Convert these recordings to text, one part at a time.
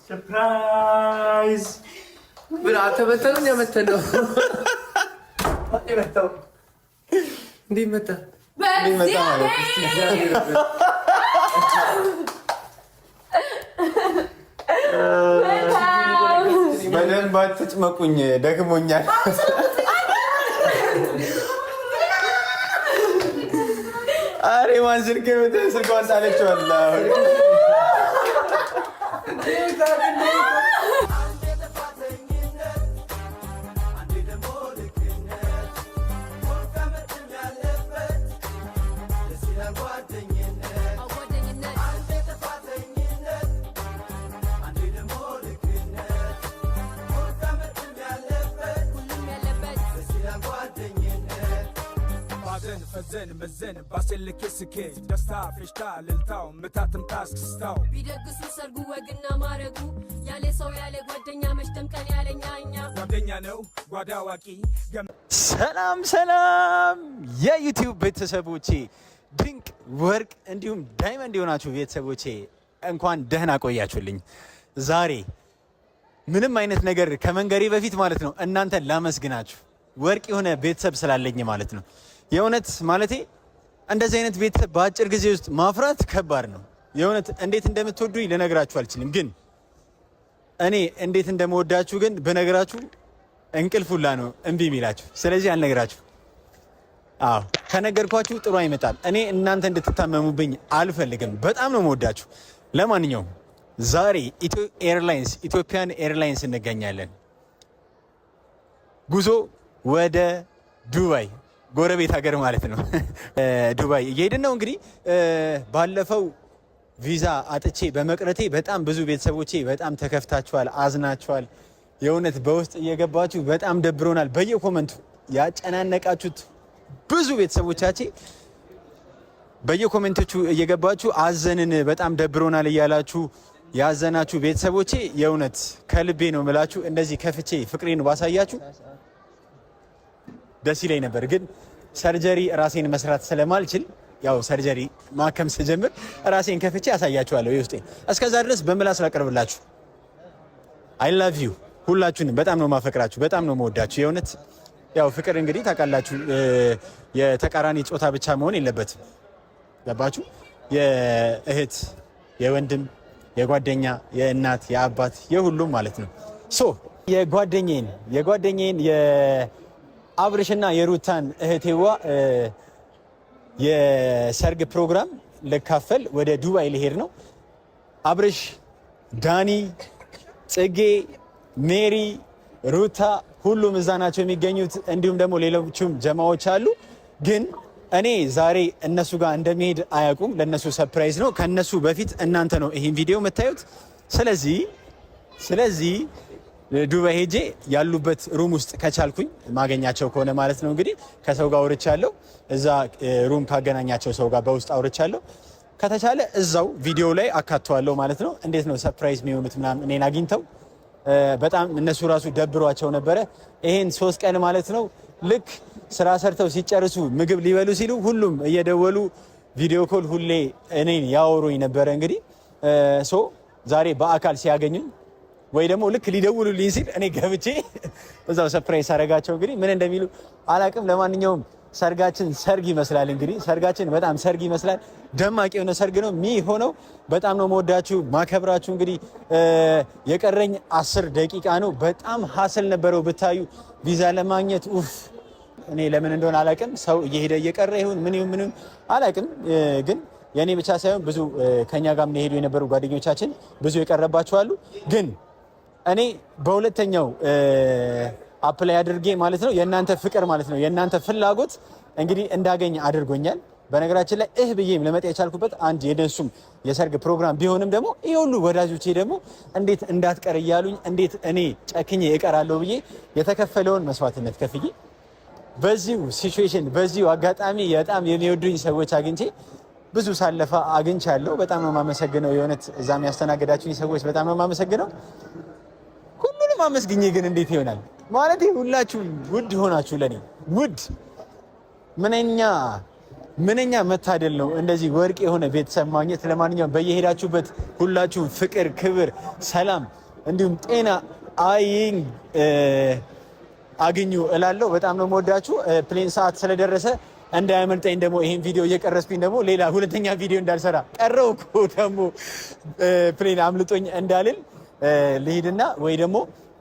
ሰርፕራይዝ ብላ ተበተነው ያመተነው ይመጣው እንዴ መጣ በደንብ አትጭመቁኝ፣ ደክሞኛል። አሬ ማን ስልኳን ጣለችው አላ ፈዘን መዘን ባሰልክ ስኬት ደስታ ፌሽታ ልልታው ምታትም ታስክስታው ቢደግሱ ሰርጉ ወግና ማረጉ ያለ ሰው ያለ ጓደኛ መሽተምቀን ያለኛ እኛ ጓደኛ ነው ጓዳ አዋቂ። ሰላም ሰላም የዩቲዩብ ቤተሰቦቼ፣ ድንቅ ወርቅ እንዲሁም ዳይመንድ የሆናችሁ ቤተሰቦቼ እንኳን ደህና ቆያችሁልኝ። ዛሬ ምንም አይነት ነገር ከመንገሬ በፊት ማለት ነው እናንተን ላመስግናችሁ። ወርቅ የሆነ ቤተሰብ ስላለኝ ማለት ነው። የእውነት ማለቴ እንደዚህ አይነት ቤተሰብ በአጭር ጊዜ ውስጥ ማፍራት ከባድ ነው። የእውነት እንዴት እንደምትወዱኝ ልነግራችሁ አልችልም። ግን እኔ እንዴት እንደምወዳችሁ ግን በነገራችሁ እንቅልፉላ ነው እምቢ የሚላችሁ። ስለዚህ አልነግራችሁ። አዎ ከነገርኳችሁ ጥሩ አይመጣም። እኔ እናንተ እንድትታመሙብኝ አልፈልግም። በጣም ነው የምወዳችሁ። ለማንኛውም ዛሬ ኢትዮጵያን ኤርላይንስ እንገኛለን። ጉዞ ወደ ዱባይ፣ ጎረቤት ሀገር ማለት ነው። ዱባይ እየሄድን ነው። እንግዲህ ባለፈው ቪዛ አጥቼ በመቅረቴ በጣም ብዙ ቤተሰቦቼ በጣም ተከፍታችኋል፣ አዝናችኋል። የእውነት በውስጥ እየገባችሁ በጣም ደብሮናል። በየኮመንቱ ያጨናነቃችሁት ብዙ ቤተሰቦቻቼ በየኮሜንቶቹ እየገባችሁ አዘንን፣ በጣም ደብሮናል እያላችሁ ያዘናችሁ ቤተሰቦቼ የእውነት ከልቤ ነው የምላችሁ። እንደዚህ ከፍቼ ፍቅሬን ባሳያችሁ ደስ ይለኝ ነበር። ግን ሰርጀሪ ራሴን መስራት ስለማልችል ያው ሰርጀሪ ማከም ስጀምር ራሴን ከፍቼ ያሳያችኋለሁ የውስጤ። እስከዛ ድረስ በምላስ ላቀርብላችሁ። አይ ላቭ ዩ ሁላችሁንም በጣም ነው ማፈቅራችሁ፣ በጣም ነው መወዳችሁ። የእውነት ያው ፍቅር እንግዲህ ታውቃላችሁ የተቃራኒ ጾታ ብቻ መሆን የለበትም። ገባችሁ? የእህት የወንድም የጓደኛ የእናት የአባት የሁሉም ማለት ነው። ሶ የጓደኛዬን የአብርሽና የሩታን እህቴዋ የሰርግ ፕሮግራም ልካፈል ወደ ዱባይ ልሄድ ነው። አብርሽ፣ ዳኒ፣ ጽጌ፣ ሜሪ፣ ሩታ ሁሉም እዛ ናቸው የሚገኙት። እንዲሁም ደግሞ ሌሎችም ጀማዎች አሉ። ግን እኔ ዛሬ እነሱ ጋር እንደሚሄድ አያውቁም። ለነሱ ሰርፕራይዝ ነው። ከነሱ በፊት እናንተ ነው ይሄን ቪዲዮ የምታዩት። ስለዚህ ዱባይ ሄጄ ያሉበት ሩም ውስጥ ከቻልኩኝ ማገኛቸው ከሆነ ማለት ነው እንግዲህ ከሰው ጋር አውርቻለሁ። እዛ ሩም ካገናኛቸው ሰው ጋር በውስጥ አውርቻለሁ። ከተቻለ እዛው ቪዲዮ ላይ አካተዋለሁ ማለት ነው። እንዴት ነው ሰርፕራይዝ የሚሆኑት ምናምን እኔን አግኝተው በጣም እነሱ ራሱ ደብሯቸው ነበረ። ይሄን 3 ቀን ማለት ነው ልክ ስራ ሰርተው ሲጨርሱ ምግብ ሊበሉ ሲሉ ሁሉም እየደወሉ ቪዲዮ ኮል ሁሌ እኔን ያወሩኝ ነበረ። እንግዲህ ዛሬ በአካል ሲያገኙኝ ወይ ደግሞ ልክ ሊደውሉልኝ ሲል እኔ ገብቼ እዛው ሰርፕራይዝ አደረጋቸው። እንግዲህ ምን እንደሚሉ አላቅም። ለማንኛውም ሰርጋችን ሰርግ ይመስላል። እንግዲህ ሰርጋችን በጣም ሰርግ ይመስላል። ደማቅ የሆነ ሰርግ ነው የሚሆነው። በጣም ነው መወዳችሁ ማከብራችሁ። እንግዲህ የቀረኝ 10 ደቂቃ ነው። በጣም ሀስል ነበረው ብታዩ ቪዛ ለማግኘት ኡፍ። እኔ ለምን እንደሆነ አላቅም። ሰው እየሄደ እየቀረ ይሁን ምንም አላቅም። ግን የኔ ብቻ ሳይሆን ብዙ ከኛ ጋር ሄዱ የነበሩ ጓደኞቻችን ብዙ የቀረባቸው አሉ። ግን እኔ በሁለተኛው አፕላይ አድርጌ ማለት ነው የእናንተ ፍቅር ማለት ነው የእናንተ ፍላጎት እንግዲህ እንዳገኝ አድርጎኛል። በነገራችን ላይ ብዬም ለመጣ የቻልኩበት አንድ የደንሱም የሰርግ ፕሮግራም ቢሆንም ደግሞ ይሄ ሁሉ ወዳጆቼ ደግሞ እንዴት እንዳትቀር እያሉኝ እንዴት እኔ ጨክኜ እቀራለሁ ብዬ የተከፈለውን መስዋዕትነት ከፍዬ በዚሁ ሲቹዌሽን በዚሁ አጋጣሚ በጣም የሚወዱኝ ሰዎች አግኝቼ ብዙ ሳለፋ አግኝቻለሁ። በጣም ነው የማመሰግነው። የእውነት እዛም ያስተናገዳችሁኝ ሰዎች በጣም ነው የማመሰግነው። ሁሉንም አመስግኜ ግን እንዴት ይሆናል? ማለት ሁላችሁ ውድ ሆናችሁ ለኔ ውድ ምንኛ መታደል ነው እንደዚህ ወርቅ የሆነ ቤተሰብ ማግኘት። ለማንኛውም በየሄዳችሁበት ሁላችሁ ፍቅር፣ ክብር፣ ሰላም እንዲሁም ጤና አግኙ እላለሁ። በጣም ነው የምወዳችሁ። ፕሌን ሰዓት ስለደረሰ እንዳያመልጠኝ ደግሞ ይሄን ቪዲዮ እየቀረስኩኝ ደግሞ ሌላ ሁለተኛ ቪዲዮ እንዳልሰራ ቀረው እኮ ደግሞ ፕሌን አምልጦኝ እንዳልል ልሂድና ወይ ደግሞ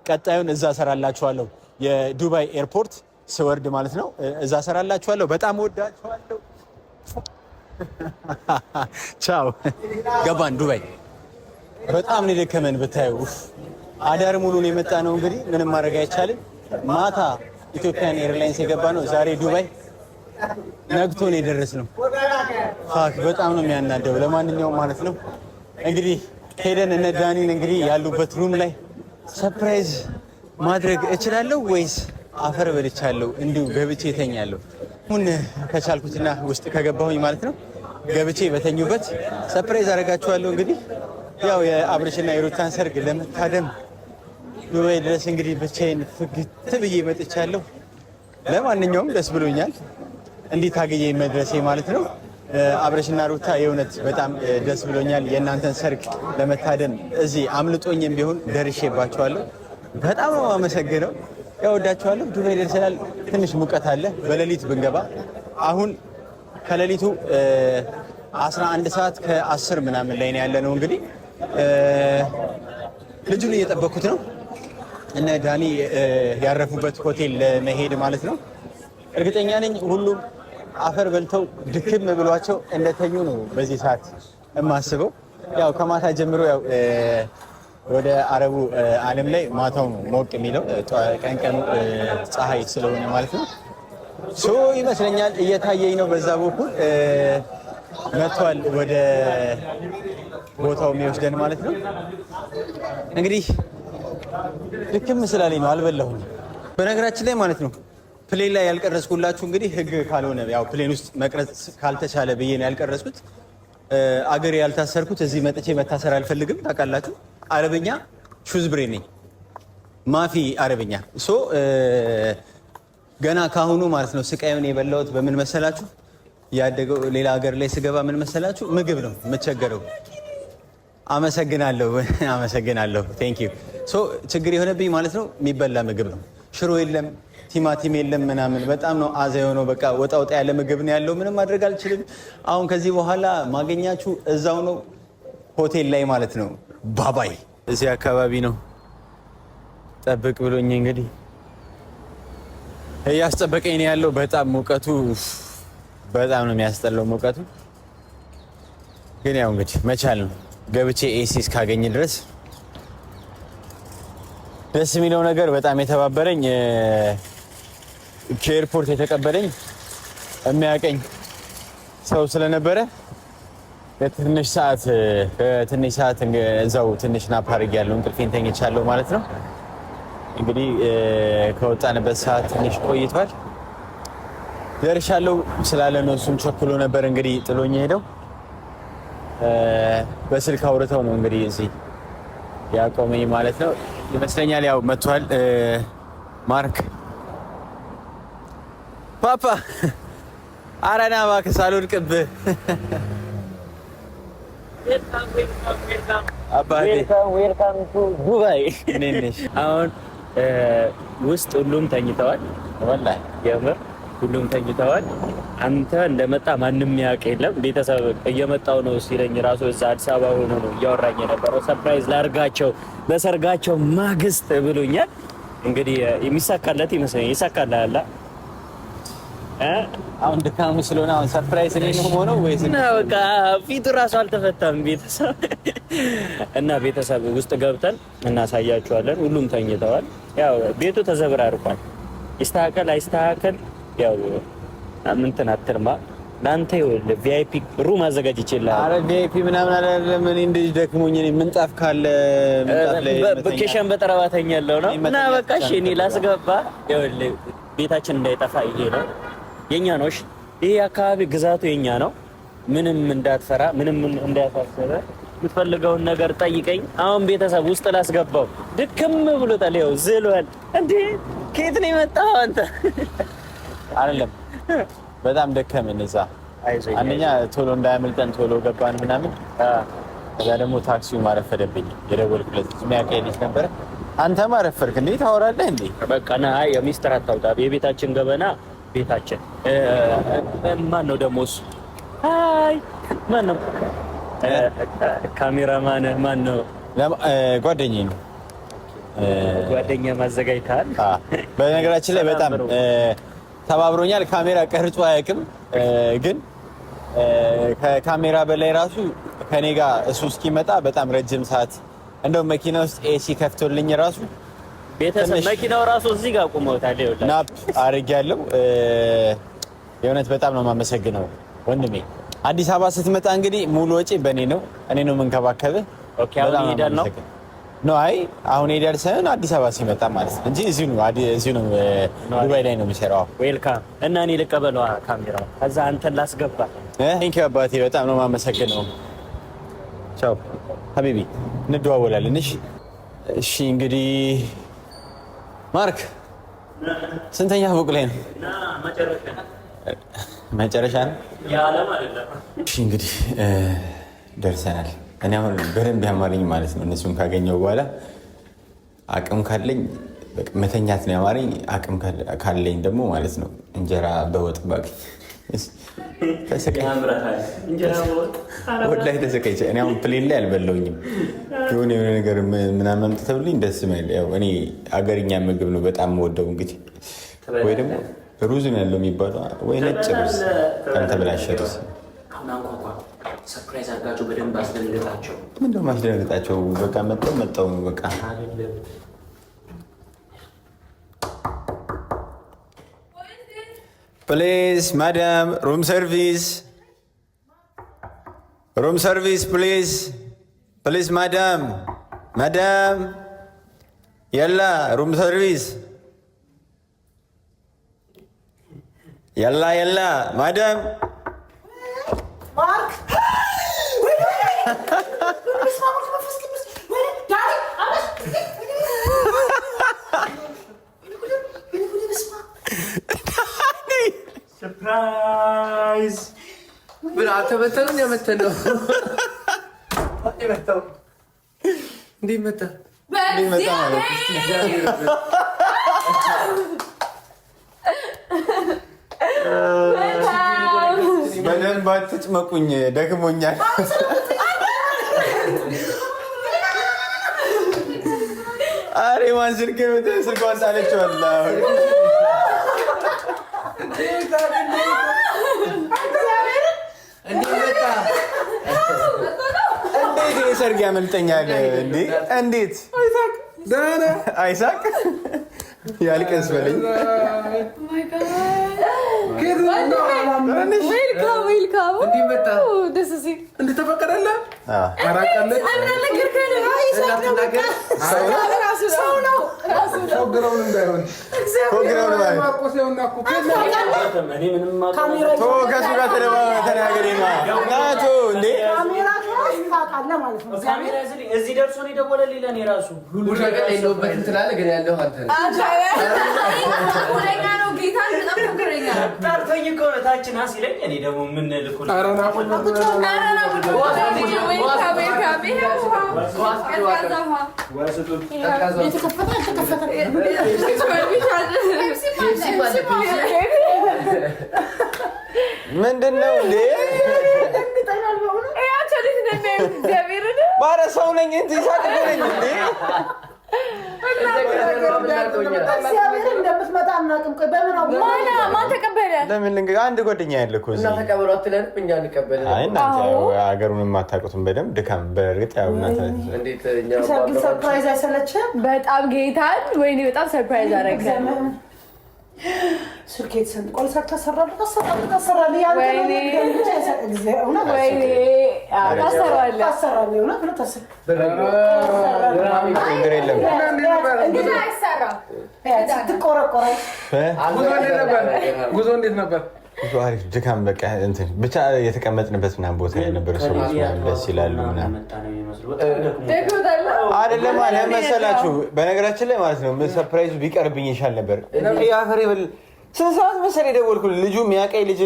ቀጣዩን እዛ ሰራላችኋለሁ። የዱባይ ኤርፖርት ስወርድ ማለት ነው። እዛ ሰራላችኋለሁ። በጣም ወዳችኋለሁ። ቻው። ገባን ዱባይ። በጣም ነው የደከመን ብታዩ። አዳር ሙሉ ነው የመጣ ነው። እንግዲህ ምንም ማድረግ አይቻልም። ማታ ኢትዮጵያን ኤርላይንስ የገባ ነው። ዛሬ ዱባይ ነግቶ ነው የደረስነው። ፋክ በጣም ነው የሚያናደው። ለማንኛውም ማለት ነው እንግዲህ ሄደን እነ ዳኒን እንግዲህ ያሉበት ሩም ላይ ሰርፕራይዝ ማድረግ እችላለሁ ወይስ አፈር በልቻለሁ እንዲሁ ገብቼ እተኛለሁ? አሁን ከቻልኩትና ውስጥ ከገባሁኝ ማለት ነው ገብቼ በተኙበት ሰርፕራይዝ አደርጋችኋለሁ። እንግዲህ ያው የአብርሽና የሩታን ሰርግ ለመታደም ዱባይ ድረስ እንግዲህ ብቻዬን ፍግት ብዬ መጥቻለሁ። ለማንኛውም ደስ ብሎኛል እንዲህ ታግዬ መድረሴ ማለት ነው። አብርሽና ሩታ የእውነት በጣም ደስ ብሎኛል። የእናንተን ሰርግ ለመታደም እዚህ አምልጦኝም ቢሆን ደርሼባችኋለሁ። በጣም ነው አመሰግነው። ያወዳችኋለሁ። ዱባይ ደርሰናል። ትንሽ ሙቀት አለ በሌሊት ብንገባ። አሁን ከሌሊቱ 11 ሰዓት ከ10 ምናምን ላይ ነው ያለነው። እንግዲህ ልጁን እየጠበኩት ነው እነ ዳኒ ያረፉበት ሆቴል ለመሄድ ማለት ነው። እርግጠኛ ነኝ ሁሉም አፈር በልተው ድክም ብሏቸው እንደተኙ ነው በዚህ ሰዓት የማስበው። ያው ከማታ ጀምሮ ያው ወደ አረቡ ዓለም ላይ ማታው ነው ሞቅ የሚለው ቀን ፀሐይ ስለሆነ ማለት ነው። ሶ ይመስለኛል እየታየኝ ነው በዛ በኩል መጥቷል ወደ ቦታው የሚወስደን ማለት ነው። እንግዲህ ድክም ስላለኝ ነው አልበላሁም። በነገራችን ላይ ማለት ነው ፕሌን ላይ ያልቀረጽኩላችሁ እንግዲህ ህግ ካልሆነ ያው ፕሌን ውስጥ መቅረጽ ካልተቻለ ብዬ ነው ያልቀረጽኩት። አገሬ ያልታሰርኩት እዚህ መጥቼ መታሰር አልፈልግም። ታውቃላችሁ አረብኛ ሹዝብሬ ነኝ ማፊ አረብኛ። ሶ ገና ካሁኑ ማለት ነው ስቃዩን የበላሁት በምን መሰላችሁ? ያደገው ሌላ ሀገር ላይ ስገባ ምን መሰላችሁ? ምግብ ነው የምቸገረው። አመሰግናለሁ ቴንክ ዩ። ሶ ችግር የሆነብኝ ማለት ነው የሚበላ ምግብ ነው። ሽሮ የለም ቲማቲም የለም ምናምን በጣም ነው አዛ የሆነው። በቃ ወጣ ያለ ምግብ ነው ያለው። ምንም ማድረግ አልችልም። አሁን ከዚህ በኋላ ማገኛችሁ እዛው ነው ሆቴል ላይ ማለት ነው። ባባይ እዚህ አካባቢ ነው ጠብቅ ብሎኝ እንግዲህ እያስጠበቀኝ ነው ያለው። በጣም ሙቀቱ በጣም ነው የሚያስጠላው ሙቀቱ። ግን ያው እንግዲህ መቻል ነው። ገብቼ ኤሲ እስካገኝ ድረስ ደስ የሚለው ነገር በጣም የተባበረኝ ከኤርፖርት የተቀበለኝ የሚያቀኝ ሰው ስለነበረ ለትንሽ ሰዓት እዛው ትንሽ ናፕ አድርጌያለሁ። እንቅልፌን ተኝቻለሁ ማለት ነው። እንግዲህ ከወጣንበት ሰዓት ትንሽ ቆይቷል። ደርሻለሁ ስላለ ነው እሱም ቸኩሎ ነበር እንግዲህ ጥሎኝ ሄደው። በስልክ አውርተው ነው እንግዲህ እዚህ ያቆመኝ ማለት ነው ይመስለኛል። ያው መጥቷል ማርክ ፓፓ አረና እባክህ ሳልወድቅብህ አባቴ ዌልካም ቱ ዱባይ። አሁን ውስጥ ሁሉም ተኝተዋል። ወላሂ የምር ሁሉም ተኝተዋል። አንተ እንደመጣ ማንም ያውቅ የለም። ቤተሰብ እየመጣው ነው ሲለኝ ራሱ እዛ አዲስ አበባ ሆኖ ነው እያወራኝ የነበረው። ሰርፕራይዝ ላርጋቸው በሰርጋቸው ማግስት ብሎኛል። እንግዲህ የሚሳካለት ይመስለኛል። ይሳካልሃል። አሁን ድካሙ ስለሆነ አሁን ሰርፕራይዝ ነው ሆነው ወይስ በቃ ፊቱ ራሱ አልተፈታም። ቤተሰብ ውስጥ ገብተን እናሳያቸዋለን። ሁሉም ተኝተዋል። ያው ቤቱ ተዘብራርቋል። ይስተካከል አይስተካከል ያው እንትን አትርማ። ላንተ ይኸውልህ ቪአይፒ ሩም አዘጋጅቼልሃለሁ። ኧረ ቪአይፒ ምናምን አይደለም። እኔ እንደዚህ ደክሞኝ እኔ ምንጣፍ ካለ ምንጣፍ ላይ በኬሽን በጠረባ ተኛለሁ ነው እና በቃ እሺ እኔ ላስገባ። ይኸውልህ ቤታችን እንዳይጠፋ ይሄ ነው የኛ ነው። ይሄ አካባቢ ግዛቱ የኛ ነው። ምንም እንዳትፈራ፣ ምንም እንዳያሳስበ የምትፈልገውን ነገር ጠይቀኝ። አሁን ቤተሰብ ውስጥ ላስገባው ድክም ብሎታል። ይኸው ዝሏል። እንዴ ከየት ነው የመጣው አንተ? አይደለም በጣም ደከመን እዛ። አንደኛ ቶሎ እንዳያመልጠን ቶሎ ገባን ምናምን። ከዛ ደግሞ ታክሲው ማረፈደብኝ። የደወልኩለት የሚያውቀኝ ልጅ ነበረ። አንተ ማረፈርክ እንዴ? ታወራለህ እንዴ? በቃ ና የሚስጥር አታውጣ። የቤታችን ገበና ቤታችን። ማን ነው ደግሞ እሱ? አይ ማን ነው? ካሜራማን ማን ነው? ጓደኛዬ ነው። ጓደኛ ማዘጋጅተሃል? በነገራችን ላይ በጣም ተባብሮኛል። ካሜራ ቀርጾ አያውቅም፣ ግን ከካሜራ በላይ ራሱ ከኔ ጋር እሱ እስኪመጣ በጣም ረጅም ሰዓት እንደውም መኪና ውስጥ ኤሲ ከፍቶልኝ ራሱ ቤተሰብ መኪናው ራሱ እዚህ ጋር ቆመውታል። ይኸውልህ ናፕ አድርጌያለሁ። የእውነት በጣም ነው የማመሰግነው ወንድሜ። አዲስ አበባ ስትመጣ እንግዲህ ሙሉ ወጪ በእኔ ነው፣ እኔ ነው የምንከባከብህ። ኦኬ አሁን ይሄዳል ነው? አይ አሁን ሄዳል ሳይሆን አዲስ አበባ ሲመጣ ማለት ነው እንጂ እዚሁ ነው ዱባይ ላይ ነው የሚሰራው። ዌልካም። እና እኔ ልቀበለው ካሜራው፣ ከዛ አንተን ላስገባ። ቴንኪው አባቴ፣ በጣም ነው የማመሰግነው። ቻው ሀቢቢ፣ እንደዋወላለን። እሺ እንግዲህ ማርክ ስንተኛ ፎቅ ላይ ነው? መጨረሻ ነው የዓለም አይደለም። እሺ እንግዲህ ደርሰናል። እኔ አሁን በደንብ ያማረኝ ማለት ነው እነሱን ካገኘው በኋላ አቅም ካለኝ መተኛት ነው ያማረኝ። አቅም ካለኝ ደግሞ ማለት ነው እንጀራ በወጥ ባገኝ ወላሂ ተሰቃይቼ። እኔ አሁን ፕሌን ላይ አልበላሁኝም። የሆነ ነገር ምናምን አምጥተውልኝ ደስ ይላል። ያው እኔ አገርኛ ምግብ ነው በጣም የምወደው። እንግዲህ ወይ ደግሞ ሩዝ ነው ያለው የሚባለው ወይ ነጭ ሩዝ ካልተበላሸ ሩዝ። ሰርፕራይዝ አድርጋቸው በደንብ አስደንግጣቸው። ምንድን ነው ማስደንግጣቸው? በቃ መጣው በቃ ፕሊዝ ማዳም ሩም ሰርቪስ ፕሊዝ ማዳም የላ ሩም ሰርቪስ የላ ማዳም ሰርፕራይዝ ምን አልተመተንም? የመተን ነው እንዲህ መጣ በደንብ አትጭመቁኝ፣ ደክሞኛል። አሬ ማን ስልኳን ጣለችው? እንዴት ሰርግ ያመልጠኛል? እንዴት አይሳቅ ያልቀስ በለኝ። እንደተፈቀደልህ ከሱ ጋር ተናገሪ እንዴ እዚህ ደርሶ ነው የደወለልኝ። ለእኔ እራሱ የለሁበትም ትላለህ፣ ግን ያለው አንተ ነህ። ጠርቶኝ እኮ ነው ታች ና ሲለኝ እኔ ደግሞ ምን ልኩ ምንድን ነው እንዴ? ባለ ሰው ነኝ እንጂ ሳቅነኝ እንዴ? ለምን አንድ ጓደኛ ያለ እኮ እዚህ ተቀበሉ አትለንም? እኛ እንቀበል። አይ እናንተ ሀገሩን የማታውቁትን በደንብ ድካም። በእርግጥ ያው እናንተ እንዴት እኛ ሰርፕራይዝ አይሰለችም? በጣም ጌታን ወይኔ በጣም ሰርፕራይዝ አደረገ። ስልኬት ሰንቆል ሰርታ ሰራለ ያው ወይኔ ወይኔ ታሰራለ ችግር የለም። እንዴት አይሰራ ትቆረቆረ። ጉዞ እንዴት ነበር? አሪፍ ድካም በቃ እንትን ብቻ የተቀመጥንበት ምናምን ቦታ የነበረ ሰዎች ምናምን ደስ ይላሉ ምናምን አይደለም አለ መሰላችሁ። በነገራችን ላይ ማለት ነው ሰርፕራይዙ ቢቀርብኝ ይሻል ነበር። ያፈሬ ስንት ሰዓት መሰለኝ የደወልኩልህ ልጁ የሚያውቀኝ ልጅ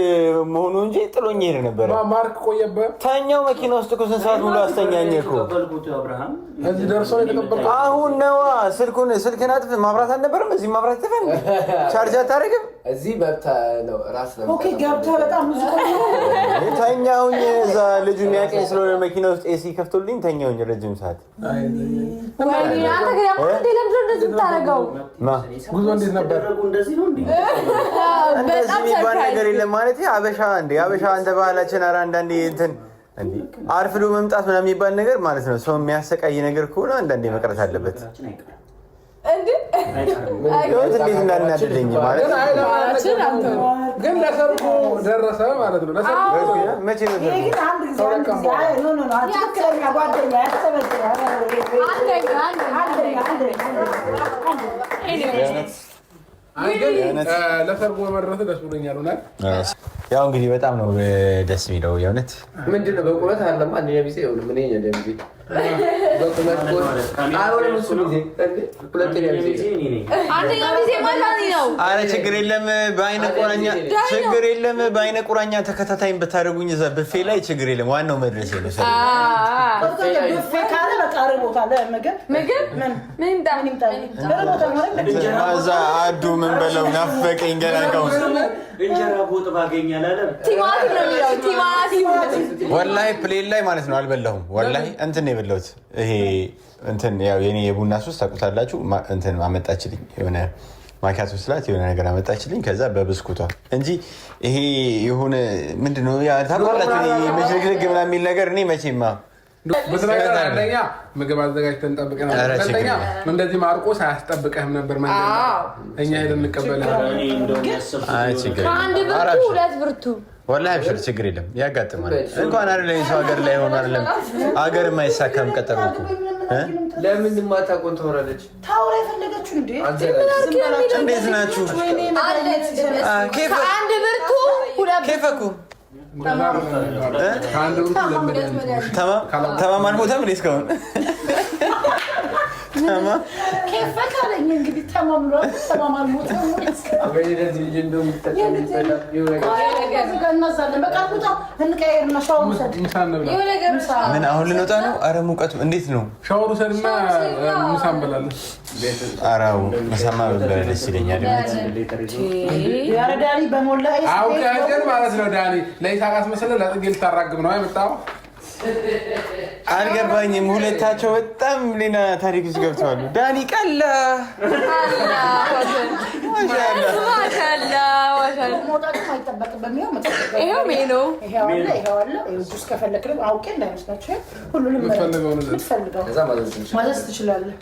መሆኑ እንጂ ጥሎኝ ሄደ ነበረ። ማርክ ቆየበት ተኛው መኪና ውስጥ እኮ ስንት ሰዓት ሙሉ አስተኛኝ እኮ። እዚህ ደርሶ የተቀበልኩት አሁን ነዋ። ስልክህን አጥፍ። ማብራት አልነበረም እዚህ ማብራት ተፈን ቻርጅ አታደርግም እዚህ በብታ ነው ራስ ነው ኦኬ ገብታ በጣም ብዙ ተኛውኝ። እዛ ልጁ የሚያውቀኝ ስለሆነ መኪና ውስጥ ኤሲ ከፍቶልኝ ተኛውኝ ረጅም ሰዓት። ወይኔ አንተ ግን ያው እንዴ ለምንድን ነው እንደዚህ የምታደርገው? ጉዞ እንዴት ነበር? እንደዚህ የሚባል ነገር የለም ማለት አበሻ እንደ አበሻ አንተ ባህላችን ኧረ አንዳንዴ እንትን እንዴ አርፍዶ መምጣት ምናምን የሚባል ነገር ማለት ነው። ሰው የሚያሰቃይ ነገር ከሆነ አንዳንዴ መቅረት አለበት። እንዴ እንዴት እንዳናደደኝ ማለት ግን ለሰርጉ ደረሰ ማለት ነው። ለሰርጉ መቼ ነው? ግን አንድ ጊዜ ኖ አትከለኛ ጓደኛ ያስተበደረ ለሰርጉ መድረስ ደስ ብሎኛል። ያው እንግዲህ በጣም ነው ደስ የሚለው የእውነት ምንድነው በቁመት አይደለም አንደኛ ቢዜ ይሁን ምን ይሄ እንደም ቢዜ በቁመት አሁን እሱ ቢዜ ሁለተኛ ቢዜ አንደኛ ቢዜ ማለት ነው። አረ ችግር የለም በአይነ ቁራኛ ችግር የለም በአይነ ቁራኛ ተከታታይን ብታደርጉኝ እዛ ብፌ ላይ ችግር የለም። ዋናው መድረስ ነው። ብፌ ካለ በቃ ርቦታ ለምግብ ምን እዛ አዱ ምን በለው ናፈቀኝ ገና ቀውስ እንጀራ ቦጥ ባገኛል አለ ቲማቲም ነው የሚለው ቲማቲም ወላሂ ፕሌን ላይ ማለት ነው አልበላሁም። ወላሂ እንትን ነው የበላሁት። ይሄ እንትን ያው የኔ የቡና ሱስ ታውቁታላችሁ። እንትን አመጣችልኝ የሆነ ማኪያቶ ስላት የሆነ ነገር አመጣችልኝ ከዛ በብስኩቷ እንጂ ይሄ የሆነ ምንድነው ያ ታውቃላችሁ መሽግግ ምናምን የሚል ነገር እኔ መቼማ በተለይ አንደኛ ምግብ አዘጋጅተን ጠብቀን ነበር። ሁለተኛ እንደዚህ ማርቆስ አያስጠብቀህም ነበር መንገድ እኛ ሄደን እንቀበላለን። አይ ችግር አንድ ብርቱ ሁለት ብርቱ ወላሂ አብሽር ችግር የለም ያጋጥማል። እንኳን አይደለም ሰው ሀገር ላይ ሆኖ አይደለም ሀገር የማይሳካም ቀጠሮ እኮ ለምን ማታቆን ተወራለች ታውራ የፈለገችው እንዴ እንዴት ናችሁ? አንድ ብርቱ ሁለት ከፈኩ ተማማን ቦታ ምን እስካሁን ከፈካለኝ እንግዲህ ተማማን ሞት ምን አሁን ልንወጣ ነው? አረ ሙቀቱ እንዴት ነው? ሻወሩ ሰድና ምሳ እንበላለን። አራው ምሳማ በላይ ደስ ይለኛል። ዳኒ በሞላ አውቀህ ማለት ነው። ዳኒ ለይሳቃስ መሰለ ለጥጌ ልታራግብ ነው አይመጣው አልገባኝም። ሁለታቸው በጣም ሌላ ታሪክ ውስጥ ገብተዋል። ዳኒ ቀላ ማዘዝ ትችላለህ።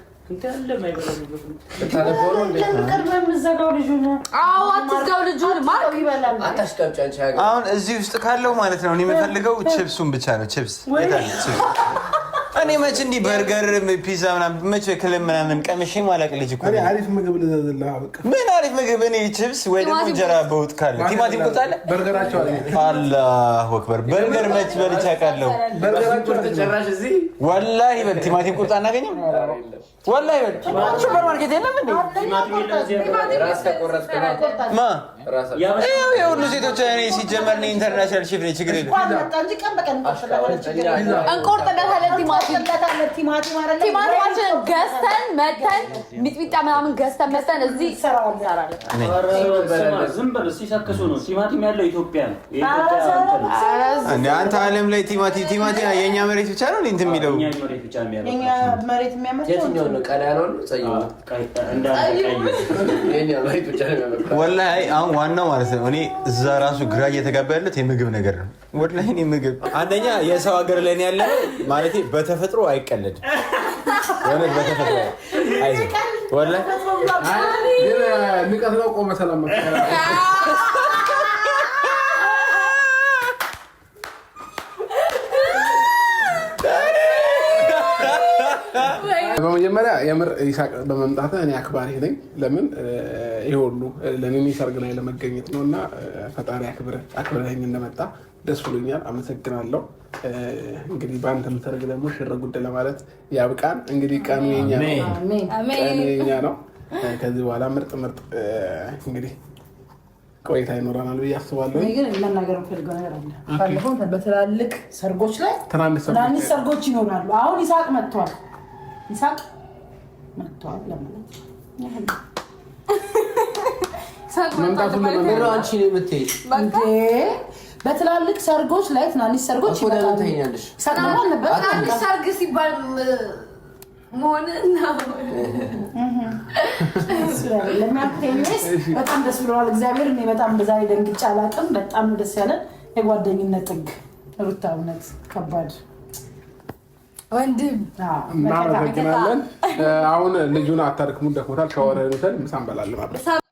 አሁን እዚህ ውስጥ ካለው ማለት ነው እኔ የምፈልገው ችፕሱን ብቻ ነው። ችፕስ እኔ መች እንዲህ በርገር ፒዛ ምናምን መች ክልም ምናምን ቀምሼ ማላቅ ልጅ እኮ አሪፍ ምግብ ልዘዝልህ። በቃ ምን አሪፍ ምግብ? እኔ ችፕስ ወይ ደግሞ እንጀራ በወጥ ካለ ቲማቲም ቁርጥ አለ በርገራቸው አለ። አላሁ አክበር በርገር መች በልቼ አውቃለሁ። በርገራቸው ተጨራሽ እዚህ ወላሂ በቲማቲም ቁርጥ አናገኝም። ወላሂ ሱፐር ማርኬት የለም እንዴ? ራስ ተቆረጥክ ማ የሁሉ ሴቶች እኔ ሲጀመር እኔ ኢንተርናሽናል ሼፍ ነኝ። ችግር የለም እንቆርጥለታለን። ቲማቲማችንን ገዝተን መተን ሚጥሚጣ ምናምን ገዝተን መተን እዚህ እንሰራለን። ዝም በል ሲሰክሱ ነው። ቲማቲም ያለው ኢትዮጵያ ነው። እንደ አንተ ዓለም ላይ ቲማቲም የኛ መሬት ብቻ ነው እንትን የሚለው የኛ መሬት የሚያመጣው ቀላ ያለው ጸይው ወላሂ አሁን ዋናው ማለት ነው። እኔ እዛ ራሱ ግራ እየተጋባ ያለት የምግብ ነገር ነው። ወላሂ እኔ ምግብ አንደኛ የሰው ሀገር ላይ ያለ ማለት በተፈጥሮ አይቀለድም። ወላሂ በተፈጥሮ አይዘ ወላሂ ንቀት ነው። ቆመ ሰላም መጀመሪያ የምር ይሳቅ በመምጣት እኔ አክባሪ ነኝ። ለምን ይሄ ሁሉ ለኔ ሰርግ ላይ ለመገኘት ነውና ፈጣሪ አክብረኝ እንደመጣ ደስ ብሎኛል። አመሰግናለሁ። እንግዲህ በአንተም ሰርግ ደግሞ ሽር ጉድ ለማለት ያብቃን። እንግዲህ ቀኑ የኛ ነው። ከዚህ በኋላ ምርጥ እንግዲህ ቆይታ ይኖረናል ብዬ አስባለሁ። ግን መናገር ፈልገው ነገር አለ። ባለፈው በትላልቅ ሰርጎች ላይ ትናንሽ ሰርጎች ይኖራሉ። አሁን ይሳቅ መጥቷል ለማለት በትላልቅ ሰርጎች ላይ ትናንሽ ሰርጎች ይመጣሉ። ሰርግ ሲባል በጣም ደስ ብለዋል። እግዚአብሔር እኔ በጣም በዛ ደንግጬ አላውቅም። በጣም ደስ ያለን የጓደኝነት ጥግ ሩታ፣ እውነት ከባድ ወንድም እናመሰግናለን። አሁን ልጁን አታድክሙ፣ ደክሞታል። ሻወር ምሳ እንበላለን።